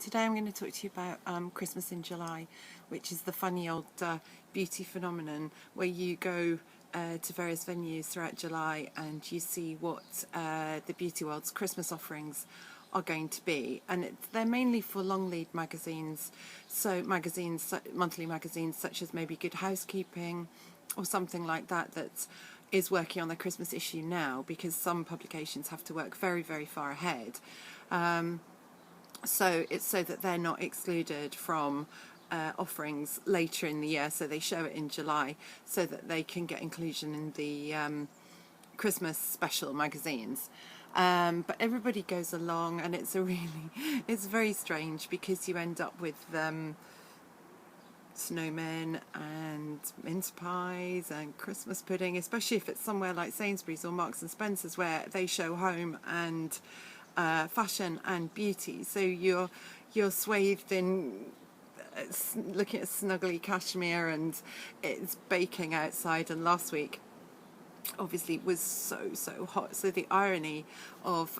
Today I'm going to talk to you about Christmas in July, which is the funny old beauty phenomenon where you go to various venues throughout July and you see what the beauty world's Christmas offerings are going to be. And they're mainly for long lead magazines, so monthly magazines such as maybe Good Housekeeping or something like that that is working on their Christmas issue now, because some publications have to work very, very far ahead. So it's so that they're not excluded from offerings later in the year, so they show it in July so that they can get inclusion in the Christmas special magazines. But everybody goes along, and it's very strange because you end up with snowmen and mince pies and Christmas pudding, especially if it's somewhere like Sainsbury's or Marks and Spencer's where they show home and fashion and beauty. So you're swathed in looking at snuggly cashmere, and it's baking outside. And last week obviously was so hot, so the irony of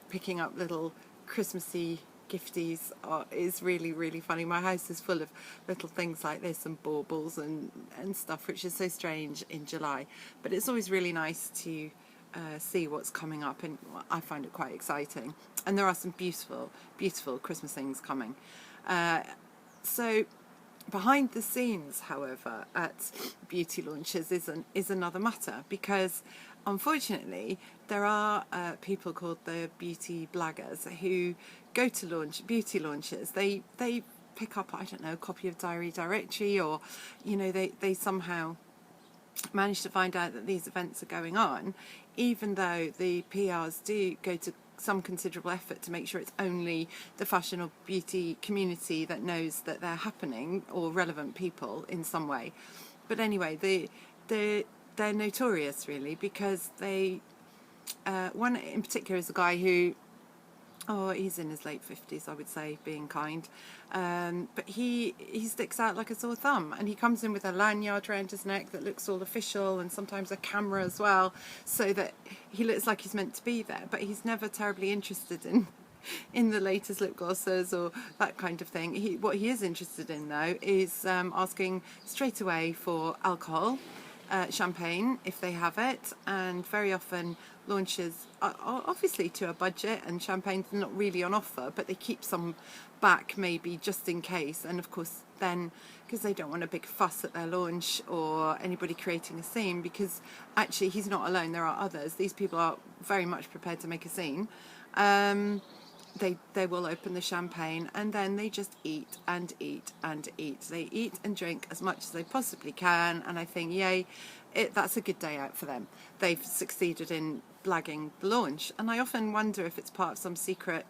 picking up little Christmassy gifties is really funny. My house is full of little things like this and baubles and stuff, which is so strange in July, but it's always really nice to see what's coming up, and I find it quite exciting. And there are some beautiful Christmas things coming. So behind the scenes, however, at beauty launches is another matter, because unfortunately there are people called the beauty blaggers who go to beauty launches. They pick up, I don't know, a copy of Diary Directory, or they somehow manage to find out that these events are going on, even though the PRs do go to some considerable effort to make sure it's only the fashion or beauty community that knows that they're happening, or relevant people in some way. But anyway, they're notorious really, because one in particular is a guy who, he's in his late 50s, I would say, being kind. But he sticks out like a sore thumb, and he comes in with a lanyard around his neck that looks all official, and sometimes a camera as well, so that he looks like he's meant to be there. But he's never terribly interested in the latest lip glosses or that kind of thing. What he is interested in, though, is asking straight away for alcohol, champagne if they have it, and very often launches are obviously to a budget, and champagne's not really on offer, but they keep some back maybe just in case. And of course then, because they don't want a big fuss at their launch or anybody creating a scene, because actually he's not alone, there are others. These people are very much prepared to make a scene. They will open the champagne, and then they just eat and eat and eat. They eat and drink as much as they possibly can, and I think, yay, that's a good day out for them. They've succeeded in blagging the launch, and I often wonder if it's part of some secret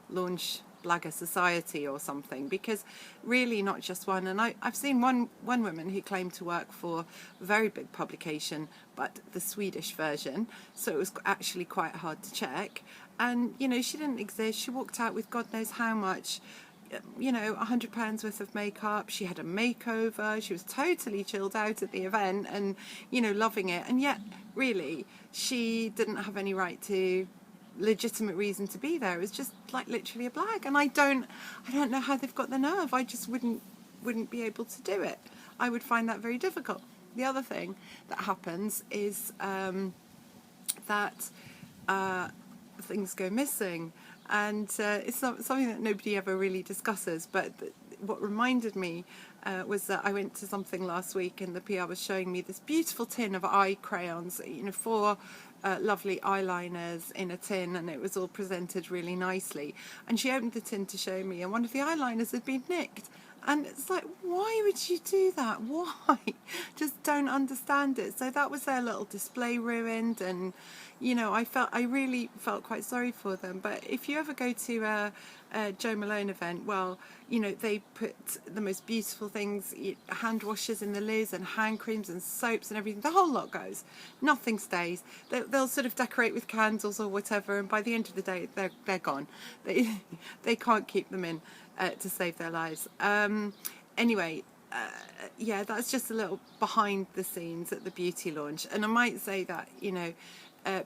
launch blagger society or something, because really not just one. And I've seen one woman who claimed to work for a very big publication, but the Swedish version, so it was actually quite hard to check. And she didn't exist. She walked out with God knows how much, £100 worth of makeup. She had a makeover. She was totally chilled out at the event and loving it. And yet really she didn't have any legitimate reason to be there. It was just like literally a blag, and I don't know how they've got the nerve. I just wouldn't be able to do it. I would find that very difficult. The other thing that happens is that things go missing, and it's not something that nobody ever really discusses. But what reminded me was that I went to something last week, and the PR was showing me this beautiful tin of eye crayons, 4 lovely eyeliners in a tin, and it was all presented really nicely. And she opened the tin to show me, and one of the eyeliners had been nicked. And it's like, why would you do that? Why? Just don't understand it. So that was their little display ruined, and I really felt quite sorry for them. But if you ever go to a Jo Malone event, well, they put the most beautiful things, hand washers in the lids and hand creams and soaps and everything. The whole lot goes. Nothing stays. They'll sort of decorate with candles or whatever, and by the end of the day, they're gone. They can't keep them in to save their lives. Anyway, that's just a little behind the scenes at the beauty launch. And I might say that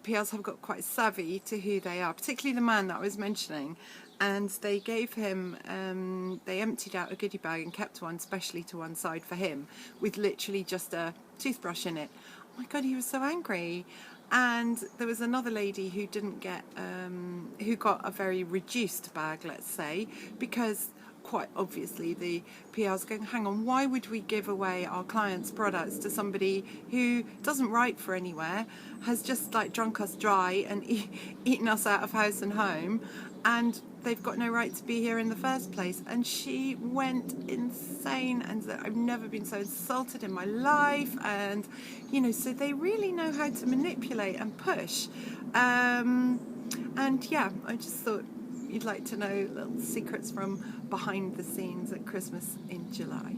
PRs have got quite savvy to who they are, particularly the man that I was mentioning. and they gave him, they emptied out a goodie bag and kept one specially to one side for him with literally just a toothbrush in it. Oh my God, he was so angry. And there was another lady who didn't get, who got a very reduced bag, let's say, because quite obviously the PR's going, hang on, why would we give away our clients' products to somebody who doesn't write for anywhere, has just like drunk us dry and eaten us out of house and home, and they've got no right to be here in the first place. And she went insane and said, I've never been so insulted in my life. And so they really know how to manipulate and push. And yeah, I just thought you'd like to know little secrets from behind the scenes at Christmas in July.